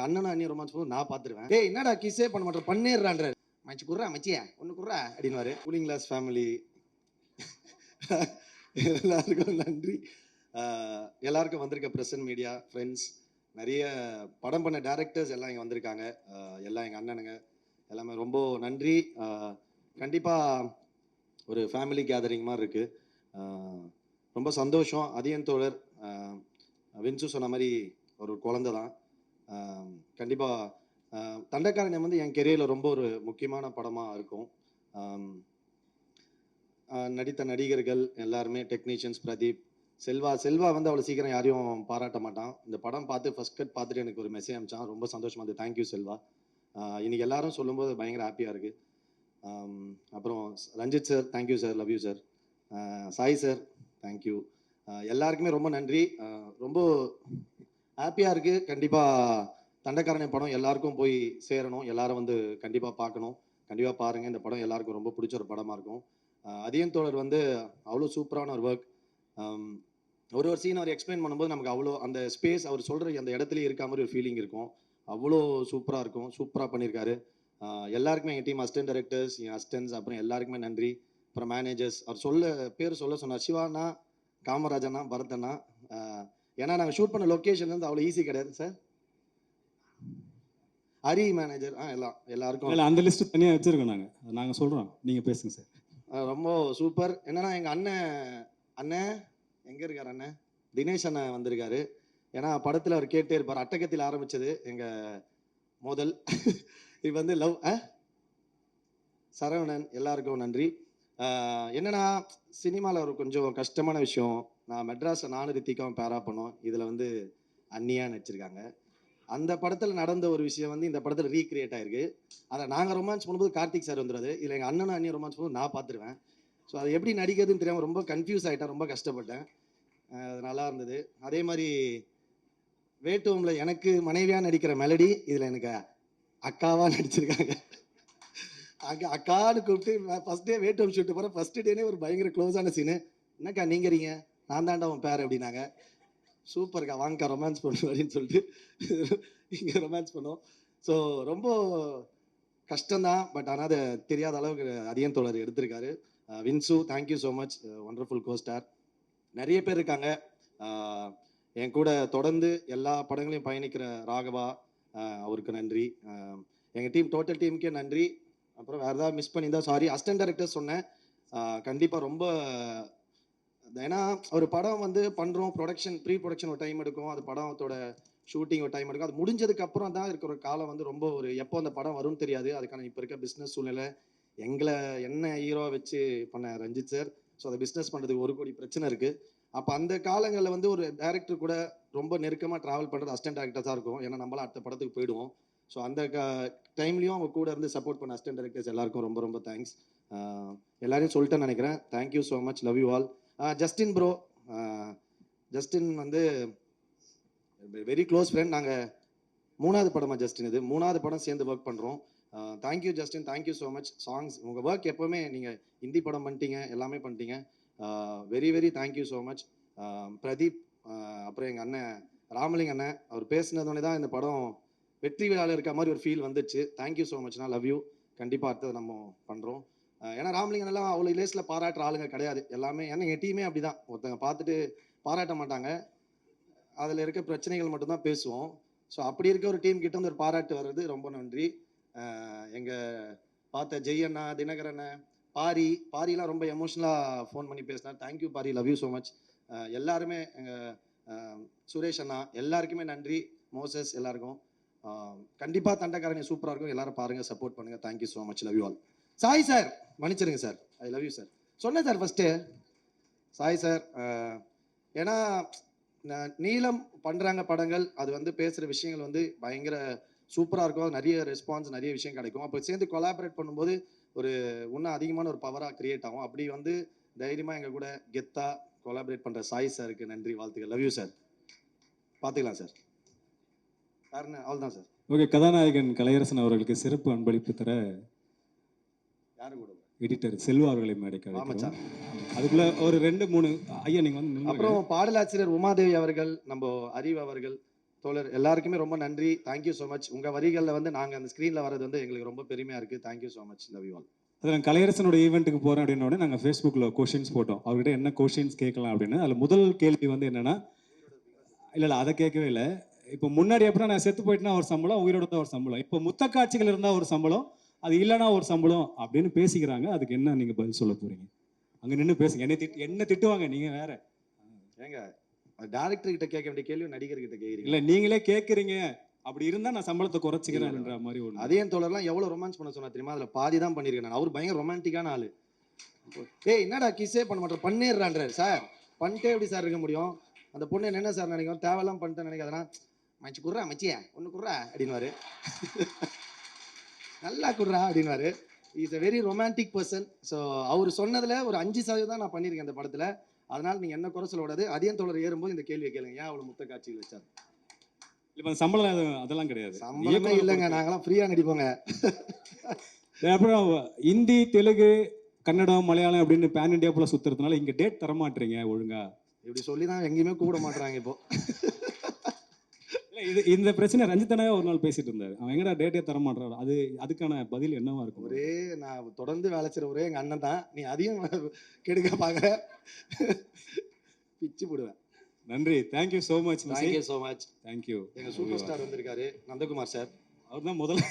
அண்ணனும் அண்ணியும் ரொமான்ஸ் போது நான் பார்த்துருவேன். டேய் என்னடா கிஸ்ஸே பண்ண மாட்டேன் பண்ணிடுறான்ற மச்சி குர்ரா மச்சியா ஒன்று குர்ரா அப்படின்வாரு. கூலிங் கிளாஸ் ஃபேமிலி எல்லாருக்கும் நன்றி. எல்லாருக்கும் வந்திருக்க பிரசன்ட் மீடியா ஃப்ரெண்ட்ஸ், நிறைய படம் பண்ண டேரக்டர்ஸ் எல்லாம் இங்கே வந்திருக்காங்க. எல்லாம் எங்கள் அண்ணனுங்க எல்லாமே ரொம்ப நன்றி. கண்டிப்பாக ஒரு ஃபேமிலி கேதரிங் மாதிரி இருக்குது. ரொம்ப சந்தோஷம். அதியன் தோழர் வின்சு சொன்ன மாதிரி ஒரு குழந்தை தான். கண்டிப்பாக தண்டக்காரன் வந்து என் கெரியரில் ரொம்ப ஒரு முக்கியமான படமாக இருக்கும். நடித்த நடிகர்கள் எல்லாருமே, டெக்னீஷியன்ஸ், பிரதீப், செல்வா வந்து அவ்வளோ சீக்கிரம் யாரையும் பாராட்ட மாட்டான். இந்த படம் பார்த்து ஃபர்ஸ்ட் கட் பார்த்துட்டு எனக்கு ஒரு மெசேஜ் அனுப்பிச்சான். ரொம்ப சந்தோஷமாக இருந்தது. தேங்க்யூ செல்வா. இன்னைக்கு எல்லாரும் சொல்லும்போது பயங்கர ஹாப்பியாக இருக்குது. அப்புறம் Ranjith sir, thank you sir, love you sir. Sai sir, thank you. எல்லாருக்குமே ரொம்ப நன்றி. ரொம்ப ஹாப்பியாக இருக்குது. கண்டிப்பாக தண்டக்காரனை படம் எல்லாருக்கும் போய் சேரணும். எல்லாரும் வந்து கண்டிப்பாக பார்க்கணும். கண்டிப்பாக பாருங்கள். இந்த படம் எல்லாருக்கும் ரொம்ப பிடிச்ச ஒரு படமாக இருக்கும். அதியன் தோழர் வந்து அவ்வளோ சூப்பரான ஒரு ஒர்க். ஒரு சீன் அவர் எக்ஸ்பிளைன் பண்ணும்போது நமக்கு அவ்வளோ அந்த ஸ்பேஸ் அவர் சொல்கிற அந்த இடத்துல இருக்க மாதிரி ஒரு ஃபீலிங் இருக்கும். அவ்வளோ சூப்பராக இருக்கும். சூப்பராக பண்ணியிருக்காரு. எல்லாருக்குமே எங்கள் டீம் அசிஸ்டன்ட் டைரக்டர்ஸ், என் அசிஸ்டன்ஸ், அப்புறம் எல்லாருக்குமே நன்றி. அப்புறம் மேனேஜர்ஸ். அவர் பேர் சொன்னார். சிவானா, காமராஜனா, பரதனா. ஏன்னா நாங்கள் ஷூட் பண்ண லொக்கேஷன் வந்து அவ்வளோ ஈஸி கிடையாது சார். ஹரி மேனேஜர், எல்லாருக்கும் அந்த லிஸ்ட் தனியாக வச்சிருக்கோம். நாங்கள் சொல்கிறோம், நீங்கள் பேசுங்க சார். ரொம்ப சூப்பர். என்னன்னா எங்கள் அண்ணன் எங்கே இருக்கார்? அண்ணன் தினேஷ் அண்ணன் வந்திருக்காரு. ஏன்னா படத்தில் அவர் கேட்டே இருப்பார். அட்டகத்தில் ஆரம்பிச்சது எங்கள் மோதல். இது வந்து லவ். சரவணன், எல்லாருக்கும் நன்றி. என்னன்னா சினிமாவில் ஒரு கொஞ்சம் கஷ்டமான விஷயம். நான் மெட்ராஸை நானும் ரித்திகாவும் பேரா பண்ணோம். இதில் வந்து அண்ணியா நடிச்சிருக்காங்க. அந்த படத்தில் நடந்த ஒரு விஷயம் வந்து இந்த படத்தில் ரீக்ரியேட் ஆயிருக்கு. அதை நாங்கள் ரொமான்ஸ் பண்ணும்போது கார்த்திக் சார் வந்துடுறாரு. இதில் எங்கள் அண்ணனும் அண்ணியும் ரொமான்ஸ் பண்ணும்போது நான் பார்த்துருவேன். ஸோ அது எப்படி நடிக்கிறதுன்னு தெரியாமல் ரொம்ப கன்ஃபியூஸ் ஆகிட்டேன். ரொம்ப கஷ்டப்பட்டேன். அது நல்லா இருந்தது. அதே மாதிரி வேட்டுவமில் எனக்கு மனைவியாக நடிக்கிற மெலடி இதில் எனக்கு அக்காவாக நடிச்சிருக்காங்க. அக்கான்னு கூப்பிட்டு ஃபர்ஸ்ட் டே வேட்டுவம் ஷூட்டு போகிறேன். ஃபர்ஸ்ட் டேனே ஒரு பயங்கர க்ளோஸான சீனு. என்னக்கா நீங்கிறீங்க? நான் தாண்டா உன் பேர் அப்படின்னாங்க. சூப்பர்க்கா, வாங்கக்கா ரொமான்ஸ் பண்ணுவோம் அப்படின்னு சொல்லிட்டு இங்கே ரொமான்ஸ் பண்ணோம். ஸோ ரொம்ப கஷ்டம்தான். பட் ஆனால் அது தெரியாத அளவுக்கு அதியன் தோழர் எடுத்திருக்காரு. Vinsu, thank you so much. Wonderful co-star. நிறைய பேர் இருக்காங்க என் கூட தொடர்ந்து எல்லா படங்களையும் பயணிக்கிற ராகவா, அவருக்கு நன்றி. எங்கள் டீம் டோட்டல் டீமுக்கே நன்றி. அப்புறம் வேறு ஏதாவது மிஸ் பண்ணியிருந்தா சாரி. அசிஸ்டன்ட் டைரக்டர் சொன்னேன். கண்டிப்பாக ரொம்ப, ஏன்னா ஒரு படம் வந்து பண்ணுறோம், ப்ரீ ப்ரொடக்ஷன் ஒரு டைம் எடுக்கும். அது படத்தோட ஷூட்டிங் ஒரு டைம் எடுக்கும். அது முடிஞ்சதுக்கு அப்புறம் தான் இருக்கிற ஒரு காலம் வந்து ரொம்ப ஒரு எப்போ அந்த படம் வரும்னு தெரியாது. அதுக்கான இப்போ இருக்க பிஸ்னஸ் சூழ்நிலை, என்ன ஹீரோவை வச்சு பண்ண ரஞ்சித் சார். ஸோ அதை பிஸ்னஸ் பண்ணுறதுக்கு 1 கோடி பிரச்சனை இருக்குது. அப்போ அந்த காலங்களில் வந்து ஒரு டைரக்டர் கூட ரொம்ப நெருக்கமாக ட்ராவல் பண்ணுறது அசிஸ்டன்ட் டைரக்டர் தான் இருக்கும். ஏன்னா நம்மளாம் அடுத்த படத்துக்கு போயிடுவோம். ஸோ அந்த டைம்லையும் அவங்க கூட இருந்து சப்போர்ட் பண்ண அசிஸ்டன்ட் டைரக்டர்ஸ் எல்லாருக்கும் ரொம்ப ரொம்ப தேங்க்ஸ். எல்லாரையும் சொல்லிட்டேன்னு நினைக்கிறேன். Thank you so much, love you all. Justin bro, Justin வந்து வெரி க்ளோஸ் ஃப்ரெண்ட். நாங்கள் 3வது படமாக ஜஸ்டின், இது 3வது படம் சேர்ந்து ஒர்க் பண்ணுறோம். Thank you Justin, thank you so much. Songs, உங்கள் ஒர்க் எப்போவுமே நீங்கள் ஹிந்தி படம் பண்ணிட்டீங்க, எல்லாமே பண்ணிட்டீங்க. Very very thank you so much. Pradeep, அப்புறம் எங்கள் அண்ணன் ராமலிங்க அண்ணன், அவர் பேசினதோடனே தான் இந்த படம் வெற்றி விழாவில் இருக்க மாதிரி ஒரு ஃபீல் வந்துச்சு. தேங்க்யூ ஸோ மச்னா, லவ் யூ. கண்டிப்பாக அடுத்தது நம்ம பண்ணுறோம். ஏன்னா ராமலிங்கனெல்லாம் அவ்வளோ லேஸில் பாராட்டுற ஆளுங்க கிடையாது. எல்லாமே ஏன்னா எங்கள் டீமே அப்படி தான். ஒருத்தங்க பார்த்துட்டு பாராட்ட மாட்டாங்க, அதில் இருக்க பிரச்சனைகள் மட்டும்தான் பேசுவோம். ஸோ அப்படி இருக்க ஒரு டீம் கிட்ட வந்து ஒரு பாராட்டு வர்றது ரொம்ப நன்றி. எங்கள் பார்த்த ஜெய் அண்ணா, தினகர் அண்ணன், பாரிலாம் ரொம்ப எமோஷ்னலாக ஃபோன் பண்ணி பேசினார். Thank you Pari, love you so much. எல்லாருமே, எங்கள் சுரேஷ் அண்ணா, எல்லாருக்குமே நன்றி. மோசஸ், எல்லாருக்கும். கண்டிப்பாக தண்டக்காரங்க சூப்பராக இருக்கும். எல்லாரும் பாருங்கள், சப்போர்ட் பண்ணுங்கள். Thank you so much, love you all. Sai sir, மன்னிச்சிருங்க sir, I love you sir. சொன்னேன் சார் ஃபஸ்ட்டு. சாய் சார், ஏன்னா நீளம் பண்ணுறாங்க படங்கள், அது வந்து பேசுகிற விஷயங்கள் வந்து பயங்கர சூப்பராக இருக்கும். நிறைய ரெஸ்பான்ஸ், நிறைய விஷயம் கிடைக்கும். அப்போ சேர்ந்து கொலாபரேட் பண்ணும்போது ஒரு இன்னும் அதிகமான ஒரு பவராக கிரியேட் ஆகும். அப்படி வந்து தைரியமாக எங்கள் கூட கெத்தாக கொலாபரேட் பண்ணுற சாய் சாருக்கு நன்றி, வாழ்த்துக்கள். Love you sir. பார்த்துக்கலாம் சார். யாருன்னு அவ்வளோதான் சார். ஓகே, கதாநாயகன் கலையரசன் அவர்களுக்கு சிறப்பு அன்பளிப்பு தர யாரு கூட எடிட்டர் செல்வா அவர்களை மேடைக்கு அழைக்கிறோம். அதுக்குள்ள ஒரு 2-3 ஐயா நீங்க வந்து. அப்புறம் பாடலாசிரியர் உமாதேவி அவர்கள், நம்ம அறிவு அவர்கள், தோழர் எல்லாருக்குமே ரொம்ப நன்றி. Thank you so much. உங்க வரிகள்ல வந்து நாங்க அந்த ஸ்க்ரீன்ல வர்றது வந்து எங்களுக்கு ரொம்ப பெருமையா இருக்கு. Thank you so much. Love you all. அது நான் கலையரசனோட ஈவெண்ட்டுக்கு போகிறேன் அப்படின்ன உடனே நாங்கள் ஃபேஸ்புக்கில் கொஷின்ஸ் போட்டோம். அவர்கிட்ட என்ன கொஷின்ஸ் கேட்கலாம் அப்படின்னு. அதில் முதல் கேள்வி வந்து என்னன்னா, இல்லை அதை கேட்கவே இல்லை. இப்போ முன்னாடி எப்படின்னா நான் செத்து போயிட்டுனா ஒரு சம்பளம், உயிரோட தான் ஒரு சம்பளம். இப்போ முத்த காட்சிகள் இருந்தால் ஒரு சம்பளம், அது இல்லைனா ஒரு சம்பளம் அப்படின்னு பேசிக்கிறாங்க. அதுக்கு என்ன நீங்கள் பதில் சொல்ல போறீங்க? அங்கே நின்று பேசுங்க. என்ன திட்டுவாங்க, நீங்கள் வேற. ஏங்க டைரக்டர் கிட்ட கேட்க வேண்டிய கேள்வி நடிகர் கிட்ட கேக்குறீங்க. இல்லை நீங்களே கேட்குறீங்க. அப்படி இருந்தால் நான் சம்பளத்தை குறைச்சிக்கிறேன்ற மாதிரி ஒன்று. அதே தோழர்லாம் எவ்வளவு ரொமான்ஸ் பண்ண சொன்னா தெரியுமா? அதுல பாதி தான் பண்ணிருக்கேன் நான். அவர் பயங்கர ரொமான்டிக்கான ஆளு. ஏய் என்னடா கிஸ்ஸே பண்ண மாட்டேன் பண்ணிடுறான்றாரு. சார் பண்ணிட்டே எப்படி சார் இருக்க முடியும்? அந்த பொண்ணு என்ன சார் நினைக்கும்? தேவையெல்லாம் பண்ணிட்டேன் நினைக்காதனா? மச்சி குர்றா மச்சியா ஒன்று குர்றா அப்படின்வாரு. நல்லா குர்றா அப்படின்வாரு. Is a very romantic person. So அவர் சொன்னதுல ஒரு 5% தான் நான் பண்ணியிருக்கேன் அந்த படத்துல. அதனால நீங்க என்ன குறை சொல்ல கூடாது. அதே தோழர் ஏறும்போது இந்த கேள்வியை கேளுங்க. ஏன் அவ்வளவு முத்த காட்சிகள் வச்சார்? இப்போ சம்பளம் அதெல்லாம் கிடையாது. சம்பளமே இல்லைங்க. நாங்களாம் ஃப்ரீயா நடிப்போங்க. அப்புறம் ஹிந்தி, தெலுங்கு, கன்னடம், மலையாளம் அப்படின்னு பேன் இண்டியா போல சுத்துறதுனால இங்க டேட் தர மாட்டீங்க ஒழுங்கா. இப்படி சொல்லி தான் எங்கேயுமே கூப்பிட மாட்டாங்க இப்போ. இந்த பிரச்சனை ரஞ்சித்தனே ஒரு நாள் பேசிட்டு இருந்தாரு. அவன் எங்கடா டேட்டே தர மாட்டாரு. அதுக்கான பதில் என்னவா இருக்கும்? ஒரே நான் தொடர்ந்து வேலை செய்யற ஒரே எங்க அண்ணன் தான். நீ அதையும் கெடுக்க பாக்குற. பிச்சு போடுவேன். நன்றி. Thank you so much. Thank you so much. Thank you. எங்க சூப்பர் ஸ்டார் வந்திருக்காரு, நந்தகுமார் சார். அவர் தான் முதல்ல